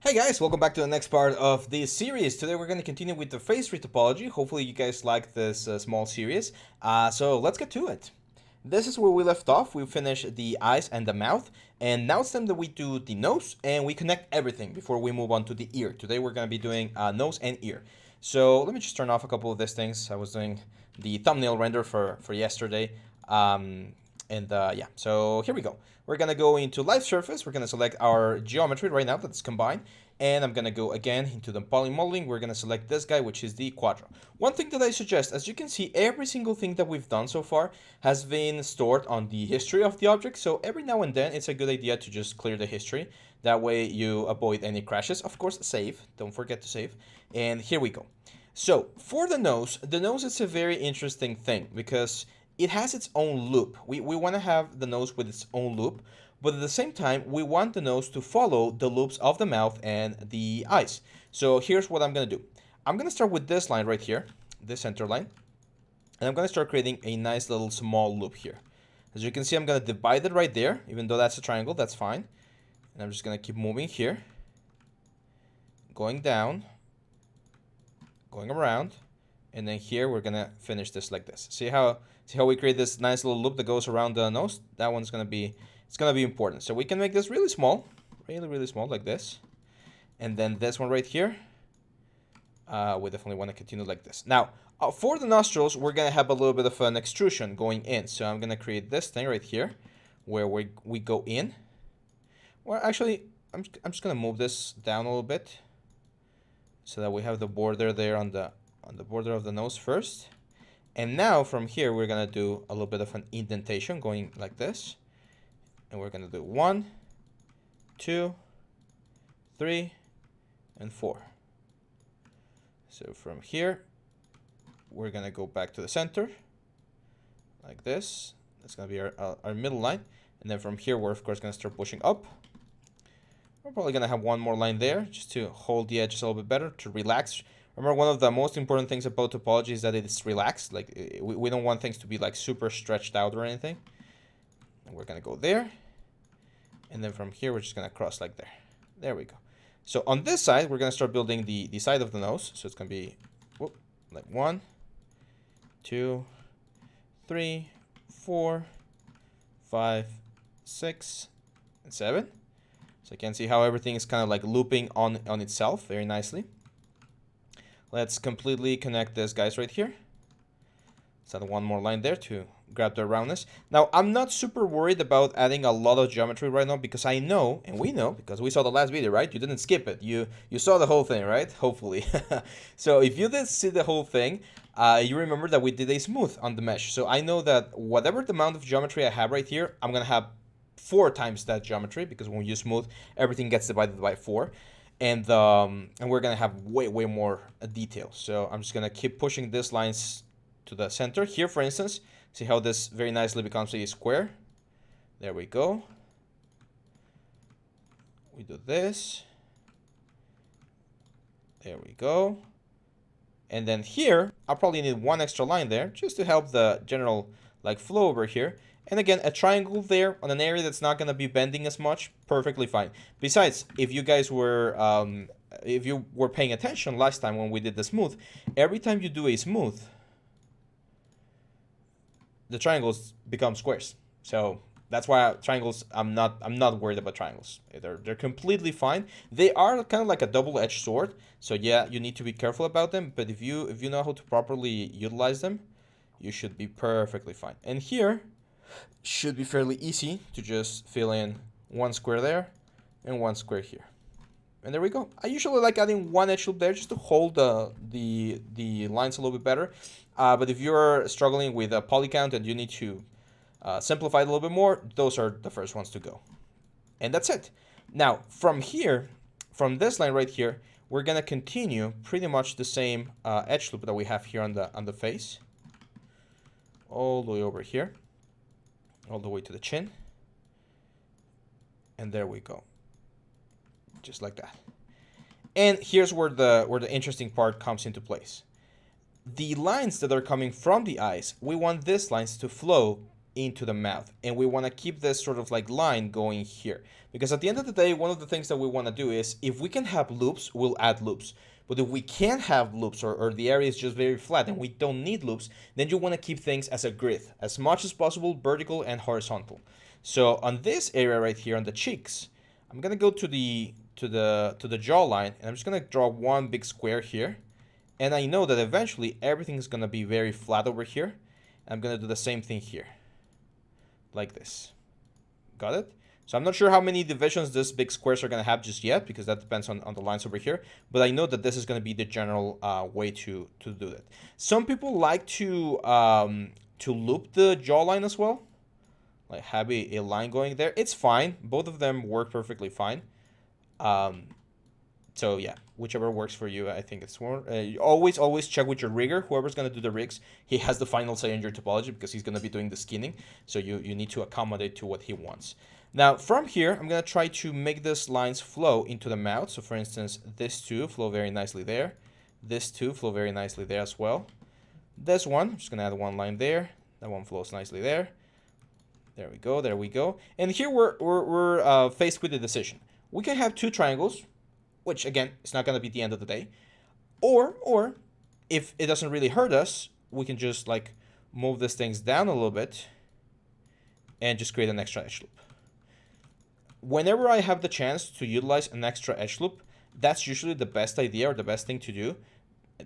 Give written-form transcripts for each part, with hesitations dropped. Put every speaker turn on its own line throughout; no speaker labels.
Hey guys, welcome back to the next part of this series. Today we're going to continue with the face retopology. Hopefully you guys like this small series. So let's get to it. This is where we left off. We finished the eyes and the mouth. And now it's time that we do the nose and we connect everything before we move on to the ear. Today we're going to be doing nose and ear. So let me just turn off a couple of these things. I was doing the thumbnail render for yesterday. Yeah, so here we go. We're gonna go into light surface. We're gonna select our geometry right now that's combined. And I'm gonna go again into the poly modeling. We're gonna select this guy, which is the quadro. One thing that I suggest, as you can see, every single thing that we've done so far has been stored on the history of the object. So every now and then, it's a good idea to just clear the history. That way you avoid any crashes. Of course, save. Don't forget to save. And here we go. So for the nose is a very interesting thing because it has its own loop. We want to have the nose with its own loop, but at the same time, we want the nose to follow the loops of the mouth and the eyes. So here's what I'm going to do. I'm going to start with this line right here, this center line, and I'm going to start creating a nice little small loop here. As you can see, I'm going to divide it right there, even though that's a triangle, that's fine. And I'm just going to keep moving here, going down, going around, and then here we're gonna finish this like this. See how we create this nice little loop that goes around the nose? That one's gonna be, it's gonna be important. So we can make this really small, really small like this. And then this one right here, we definitely want to continue like this. Now, for the nostrils, we're gonna have a little bit of an extrusion going in. So I'm gonna create this thing right here, where we go in. Well, actually, I'm just gonna move this down a little bit, so that we have the border there on the border of the nose first. And now from here we're gonna do a little bit of an indentation going like this, and we're gonna do 1, 2, 3, and 4. So from here we're gonna go back to the center like this. That's gonna be our middle line, and then from here we're of course gonna start pushing up. We're probably gonna have one more line there just to hold the edges a little bit better, to relax. Remember, one of the most important things about topology is that it's relaxed. Like, we don't want things to be like super stretched out or anything. And we're gonna go there. And then from here, we're just gonna cross like there. There we go. So on this side, we're gonna start building the side of the nose. So it's gonna be, whoop, like 1, 2, 3, 4, 5, 6, and 7. So you can see how everything is kind of like looping on itself very nicely. Let's completely connect this guys right here. So add one more line there to grab the roundness. Now, I'm not super worried about adding a lot of geometry right now because I know, and we know, because we saw the last video, right? You didn't skip it. You saw the whole thing, right? Hopefully. So if you did see the whole thing, you remember that we did a smooth on the mesh. So I know that whatever the amount of geometry I have right here, I'm going to have 4 times that geometry, because when you smooth, everything gets divided by 4. And we're gonna have way more detail. So I'm just gonna keep pushing these lines to the center. Here, for instance, see how this very nicely becomes a square. There we go. We do this. There we go. And then here, I'll probably need one extra line there just to help the general like flow over here. And again, a triangle there on an area that's not going to be bending as much, perfectly fine. Besides, if you guys were, paying attention last time when we did the smooth, every time you do a smooth, the triangles become squares. So that's why triangles, I'm not worried about triangles. They're completely fine. They are kind of like a double-edged sword. So yeah, you need to be careful about them. But if you know how to properly utilize them, you should be perfectly fine. And here, should be fairly easy to just fill in one square there and one square here. And there we go. I usually like adding one edge loop there just to hold the lines a little bit better. But if you're struggling with a poly count and you need to simplify it a little bit more, those are the first ones to go. And that's it. Now, from here, from this line right here, we're gonna continue pretty much the same edge loop that we have here on the face, all the way over here, all the way to the chin, and there we go, just like that. And here's where the interesting part comes into place. The lines that are coming from the eyes, we want these lines to flow into the mouth. And we want to keep this sort of like line going here. Because at the end of the day, one of the things that we want to do is, if we can have loops, we'll add loops. But if we can't have loops, or the area is just very flat and we don't need loops, then you want to keep things as a grid, as much as possible, vertical and horizontal. So on this area right here, on the cheeks, I'm gonna go to the jawline, and I'm just gonna draw one big square here. And I know that eventually everything is gonna be very flat over here. I'm gonna do the same thing here, like this. Got it? So I'm not sure how many divisions this big squares are gonna have just yet, because that depends on the lines over here. But I know that this is gonna be the general way to do that. Some people like to loop the jawline as well, like have a line going there. It's fine. Both of them work perfectly fine. So yeah, whichever works for you, I think it's more. Always check with your rigger. Whoever's gonna do the rigs, he has the final say in your topology, because he's gonna be doing the skinning. So you need to accommodate to what he wants. Now from here, I'm gonna try to make these lines flow into the mouth. So for instance, this two flow very nicely there. This two flow very nicely there as well. This one, I'm just gonna add one line there. That one flows nicely there. There we go. There we go. And here we're faced with a decision. We can have two triangles, which again, it's not going to be the end of the day. Or if it doesn't really hurt us, we can just like move these things down a little bit and just create an extra edge loop. Whenever I have the chance to utilize an extra edge loop, that's usually the best idea or the best thing to do,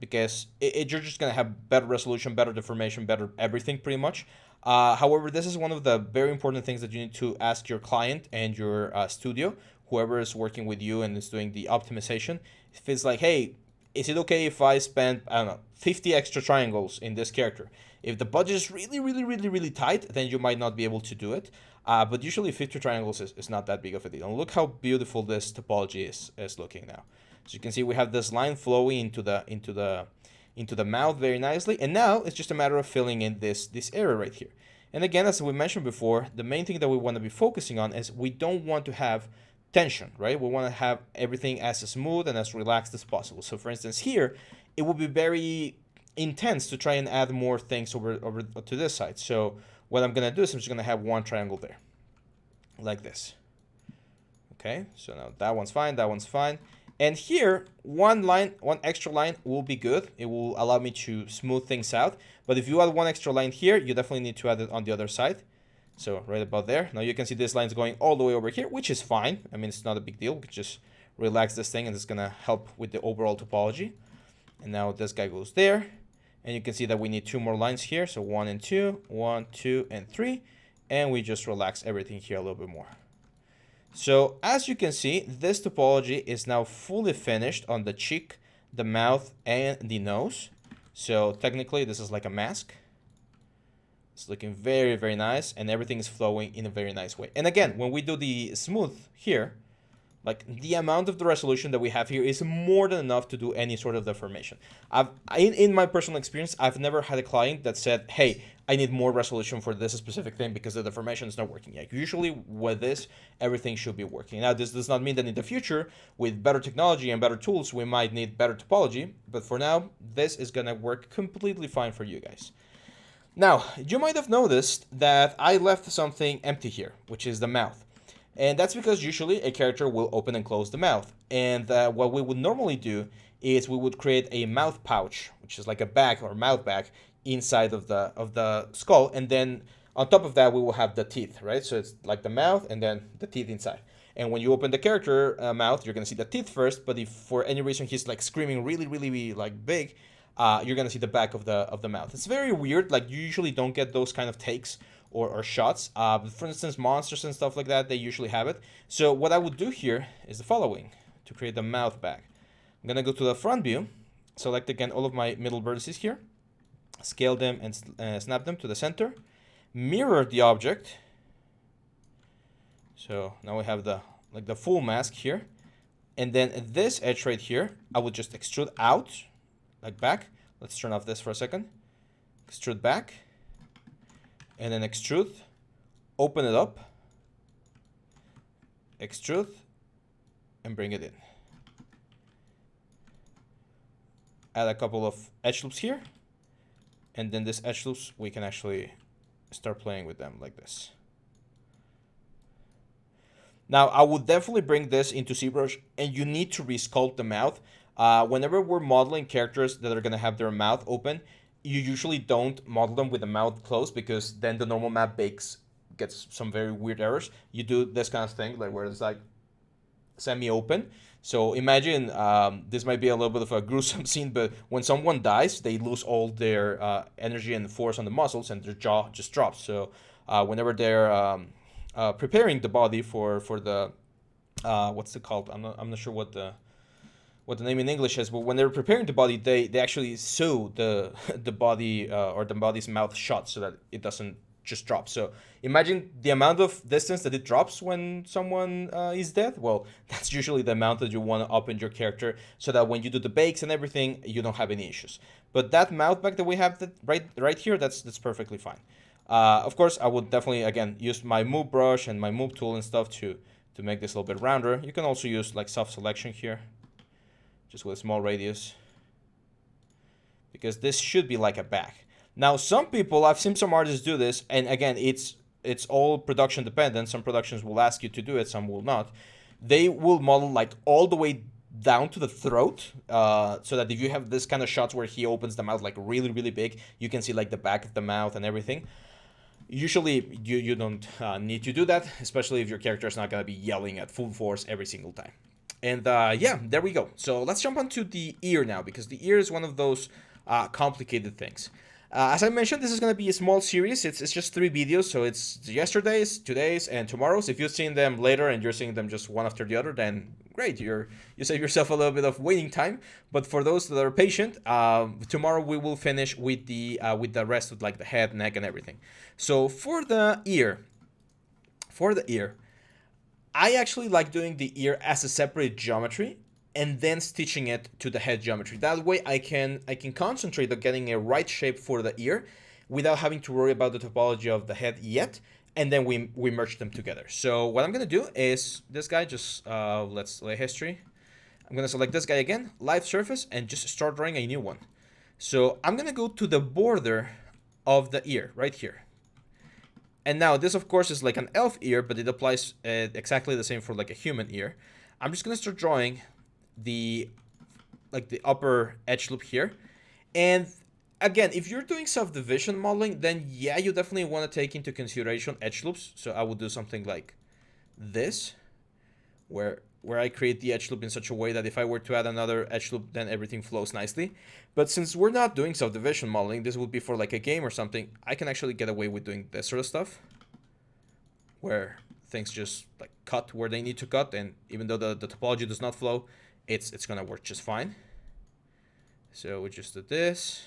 because you're just going to have better resolution, better deformation, better everything pretty much. However, this is one of the very important things that you need to ask your client and your studio, whoever is working with you and is doing the optimization. If it's like, hey, is it okay if I spend, I don't know, 50 extra triangles in this character? If the budget is really tight, then you might not be able to do it. But usually 50 triangles is not that big of a deal. And look how beautiful this topology is looking now. So you can see we have this line flowing into the mouth very nicely. And now it's just a matter of filling in this area right here. And again, as we mentioned before, the main thing that we want to be focusing on is we don't want to have tension, right? We want to have everything as smooth and as relaxed as possible. So for instance, here, it would be very intense to try and add more things over to this side. So what I'm going to do is I'm just going to have one triangle there, like this. Okay, so now that one's fine, that one's fine. And here, one extra line will be good. It will allow me to smooth things out. But if you add one extra line here, you definitely need to add it on the other side. So right about there. Now you can see this line's going all the way over here, which is fine. I mean, it's not a big deal. We can just relax this thing and it's gonna help with the overall topology. And now this guy goes there. And you can see that we need two more lines here. So 1 and 2, 1, 2, and 3. And we just relax everything here a little bit more. So as you can see, this topology is now fully finished on the cheek, the mouth, and the nose. So technically this is like a mask. It's looking very nice, and everything is flowing in a very nice way. And again, when we do the smooth here, like the amount of the resolution that we have here is more than enough to do any sort of deformation. In my personal experience, I've never had a client that said, hey, I need more resolution for this specific thing because the deformation is not working yet. Usually with this, everything should be working. Now, this does not mean that in the future, with better technology and better tools, we might need better topology. But for now, this is going to work completely fine for you guys. Now, you might have noticed that I left something empty here, which is the mouth. And that's because usually a character will open and close the mouth. And what we would normally do is we would create a mouth pouch, which is like a bag or mouth bag inside of the skull. And then on top of that, we will have the teeth, right? So it's like the mouth and then the teeth inside. And when you open the character mouth, you're going to see the teeth first. But if for any reason he's like screaming really like big, you're going to see the back of the mouth. It's very weird. Like you usually don't get those kind of takes or shots. But for instance, monsters and stuff like that, they usually have it. So what I would do here is the following to create the mouth bag. I'm going to go to the front view, select again all of my middle vertices here, scale them and snap them to the center, mirror the object. So now we have the full mask here. And then this edge right here, I would just extrude out, like back. Let's turn off this for a second. Extrude back. And then extrude, open it up, extrude, and bring it in. Add a couple of edge loops here. And then this edge loops, we can actually start playing with them like this. Now, I would definitely bring this into ZBrush, and you need to resculpt the mouth. Whenever we're modeling characters that are going to have their mouth open, you usually don't model them with the mouth closed, because then the normal map gets some very weird errors. You do this kind of thing, like where it's like semi-open. So imagine, this might be a little bit of a gruesome scene, but when someone dies, they lose all their energy and force on the muscles, and their jaw just drops. So whenever they're preparing the body for the what's it called? I'm not sure what the name in English is, but when they're preparing the body, they actually sew the the body or the body's mouth shut so that it doesn't just drop. So imagine the amount of distance that it drops when someone is dead. Well, that's usually the amount that you want to up in your character, so that when you do the bakes and everything, you don't have any issues. But that mouth back that we have right here, that's perfectly fine. Of course, I would definitely, again, use my move brush and my move tool and stuff to make this a little bit rounder. You can also use like soft selection here, just with a small radius, because this should be like a back. Now, some people, I've seen some artists do this, and again, it's all production dependent. Some productions will ask you to do it, some will not. They will model like all the way down to the throat, so that if you have this kind of shots where he opens the mouth like really, really big, you can see like the back of the mouth and everything. Usually, you don't need to do that, especially if your character is not going to be yelling at full force every single time. And yeah, there we go. So let's jump onto the ear now, because the ear is one of those complicated things. As I mentioned, this is going to be a small series. It's just 3 videos, so it's yesterday's, today's, and tomorrow's. If you've seen them later and you're seeing them just one after the other, then great, you save yourself a little bit of waiting time. But for those that are patient, tomorrow we will finish with the rest of like the head, neck, and everything. So for the ear, I actually like doing the ear as a separate geometry, and then stitching it to the head geometry. That way I can concentrate on getting a right shape for the ear without having to worry about the topology of the head yet, and then we merge them together. So what I'm gonna do is this guy, just let's lay history. I'm gonna select this guy again, live surface, and just start drawing a new one. So I'm gonna go to the border of the ear right here. And now this of course is like an elf ear, but it applies exactly the same for like a human ear. I'm just gonna start drawing the upper edge loop here. And again, if you're doing subdivision modeling, then yeah, you definitely want to take into consideration edge loops. So I would do something like this, where I create the edge loop in such a way that if I were to add another edge loop, then everything flows nicely. But since we're not doing subdivision modeling, this would be for like a game or something, I can actually get away with doing this sort of stuff, where things just like cut where they need to cut, and even though the topology does not flow, it's gonna work just fine. So we just do this,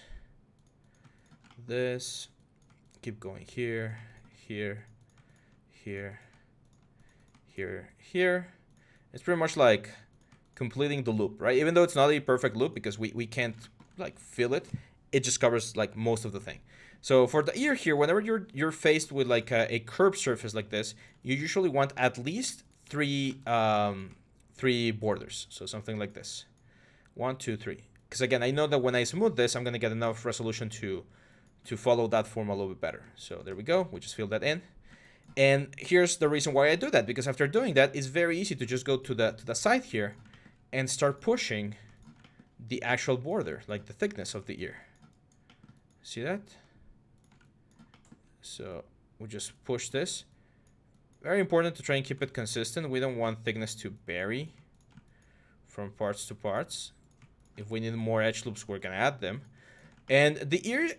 keep going here, here, here, here, here. It's pretty much like completing the loop, right? Even though it's not a perfect loop because we can't like fill it, it just covers like most of the thing. So for the ear here, whenever you're faced with like a curved surface like this, you usually want at least three borders. So something like this, 1, 2, 3. Because again, I know that when I smooth this, I'm gonna get enough resolution to follow that form a little bit better. So there we go. We just fill that in. And here's the reason why I do that, because after doing that, it's very easy to just go to the side here and start pushing the actual border, like the thickness of the ear. See that? So we just push this. Very important to try and keep it consistent. We don't want thickness to vary from parts to parts. If we need more edge loops, we're gonna add them. And the ear,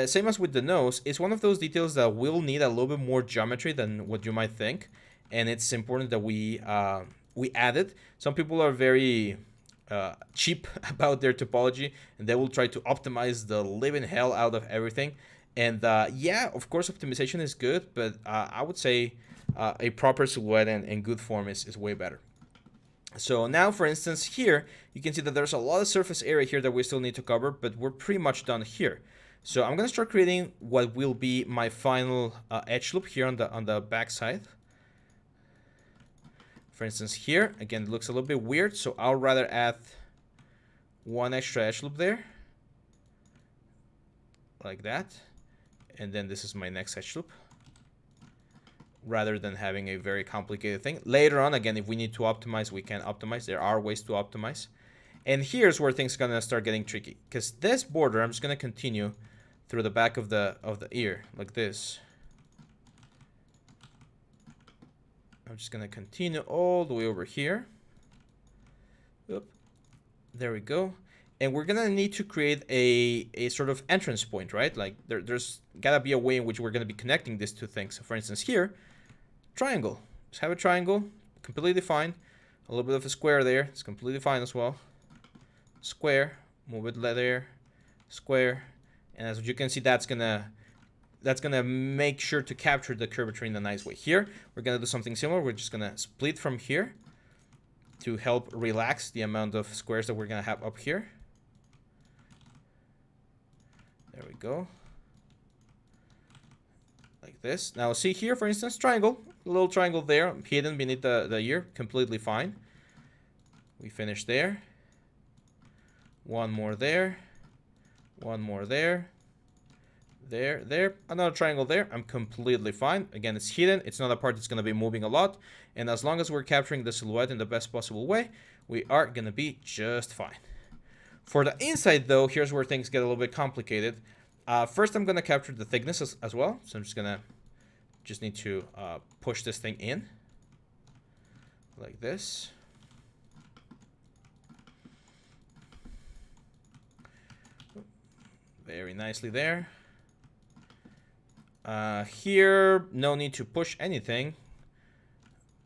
same as with the nose, is one of those details that will need a little bit more geometry than what you might think. And it's important that we add it. Some people are very cheap about their topology, and they will try to optimize the living hell out of everything. And yeah, of course, optimization is good, but I would say a proper silhouette and good form is way better. So now, for instance, here, you can see that there's a lot of surface area here that we still need to cover, but we're pretty much done here. So I'm going to start creating what will be my final edge loop here on the back side. For instance, here, again, it looks a little bit weird, so I'll rather add one extra edge loop there, like that. and then this is my next edge loop, rather than having a very complicated thing. Later on, again, if we need to optimize, we can optimize. There are ways to optimize. And here's where things are gonna start getting tricky, because this border, I'm just gonna continue through the back of the ear like this. I'm just gonna continue all the way over here. Oop. There we go. And we're gonna need to create a sort of entrance point, right? Like there's gotta be a way in which we're gonna be connecting these two things. So for instance here, triangle. Just have a triangle, completely fine. A little bit of a square there, it's completely fine as well. Square, move it there, square, and as you can see, that's gonna make sure to capture the curvature in a nice way. Here, we're gonna do something similar. We're just gonna split from here to help relax the amount of squares that we're gonna have up here. There we go. Like this. Now see here, for instance, triangle, a little triangle there, hidden beneath the ear, completely fine. We finish there. One more there. One more there. There. Another triangle there. I'm completely fine. Again, it's hidden. It's not a part that's going to be moving a lot. And as long as we're capturing the silhouette in the best possible way, we are going to be just fine. For the inside, though, here's where things get a little bit complicated. First, I'm going to capture the thickness as well. So I'm just need to push this thing in. Like this. Very nicely there. Here, no need to push anything.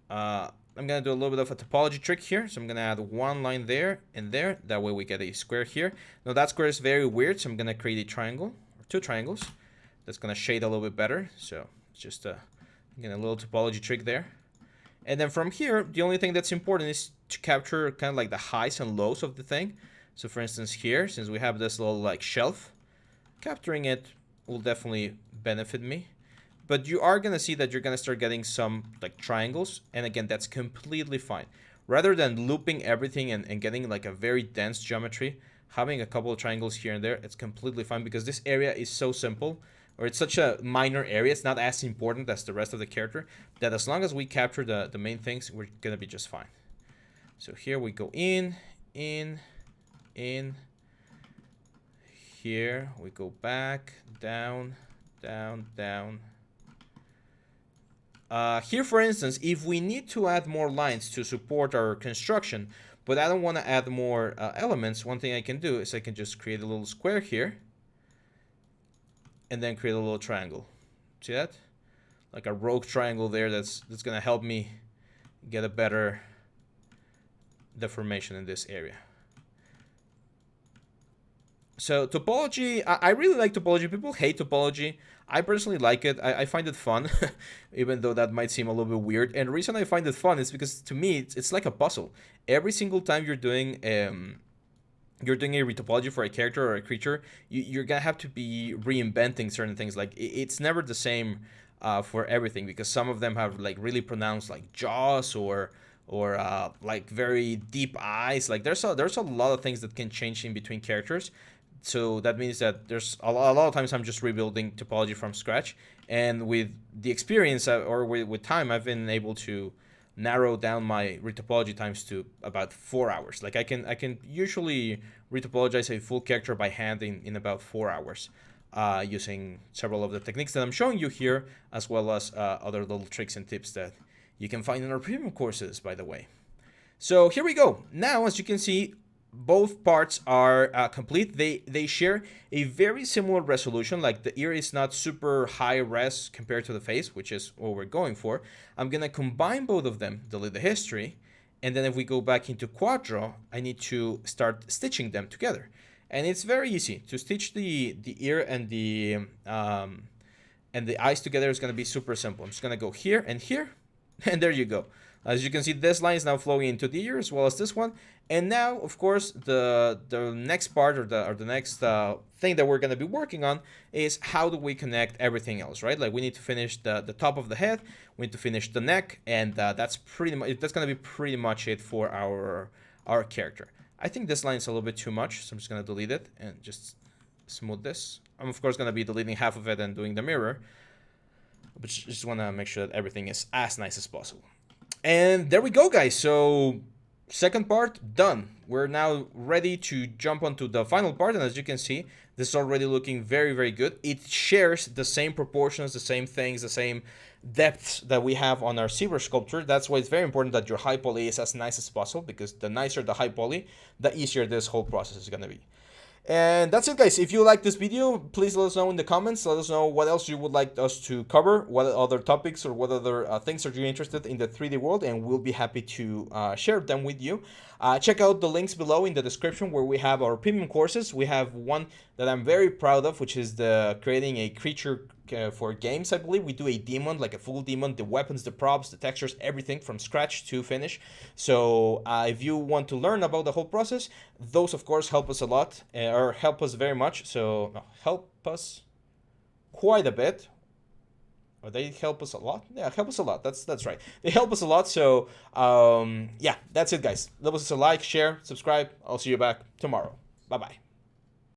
I'm gonna do a little bit of a topology trick here. So I'm gonna add one line there and there. That way we get a square here. Now that square is very weird, so I'm gonna create a triangle, or two triangles. That's gonna shade a little bit better. So it's just again, a little topology trick there. And then from here, the only thing that's important is to capture kind of like the highs and lows of the thing. So for instance here, since we have this little like shelf, capturing it will definitely benefit me. But you are going to see that you're going to start getting some like triangles. And again, that's completely fine. Rather than looping everything and getting like a very dense geometry, having a couple of triangles here and there, it's completely fine because this area is so simple, or it's such a minor area. It's not as important as the rest of the character, that as long as we capture the main things, we're going to be just fine. So here we go in. Here we go back, down. Here, for instance, if we need to add more lines to support our construction, but I don't want to add more elements, one thing I can do is I can just create a little square here, and then create a little triangle. See that? Like a rogue triangle there that's going to help me get a better deformation in this area. So topology, I really like topology. People hate topology. I personally like it. I find it fun, even though that might seem a little bit weird. And the reason I find it fun is because to me, it's like a puzzle. Every single time you're doing a retopology for a character or a creature, you're gonna have to be reinventing certain things. Like it's never the same for everything, because some of them have like really pronounced like jaws or like very deep eyes. Like there's a lot of things that can change in between characters. So that means that there's a lot of times I'm just rebuilding topology from scratch. And with the experience or with time, I've been able to narrow down my retopology times to about 4 hours. Like I can usually retopologize a full character by hand in about 4 hours, using several of the techniques that I'm showing you here, as well as other little tricks and tips that you can find in our premium courses, by the way. So here we go. Now, as you can see, both parts are complete. They share a very similar resolution. Like the ear is not super high res compared to the face, which is what we're going for. I'm gonna combine both of them, delete the history, and then if we go back into Quadro, I need to start stitching them together. And it's very easy to stitch the ear and the eyes together. Is gonna be super simple. I'm just gonna go here, and there you go. As you can see, this line is now flowing into the ear as well as this one. And now, of course, the next part or the next thing that we're going to be working on is how do we connect everything else, right? Like we need to finish the top of the head, we need to finish the neck, and that's going to be pretty much it for our character. I think this line is a little bit too much, so I'm just going to delete it and just smooth this. I'm of course gonna be deleting half of it and doing the mirror, but just wanna make sure that everything is as nice as possible. And there we go, guys. So second part done. We're now ready to jump onto the final part, and as you can see, this is already looking very, very good. It shares the same proportions, the same things, the same depths that we have on our zebra sculpture. That's why it's very important that your high poly is as nice as possible, because the nicer the high poly, the easier this whole process is gonna be. And that's it, guys. If you like this video, please let us know in the comments. Let us know what else you would like us to cover, what other topics or what other things are you interested in the 3D world, and we'll be happy to share them with you. Check out the links below in the description where we have our premium courses. We have one that I'm very proud of, which is the creating a creature for games. I believe we do a demon, like a full demon, the weapons, the props, the textures, everything from scratch to finish. So if you want to learn about the whole process, those of course help us a lot, or help us very much. So help us quite a bit. Or they help us a lot. Yeah, help us a lot. That's right. They help us a lot. So yeah, that's it, guys. Leave us a like, share, subscribe. I'll see you back tomorrow. Bye bye.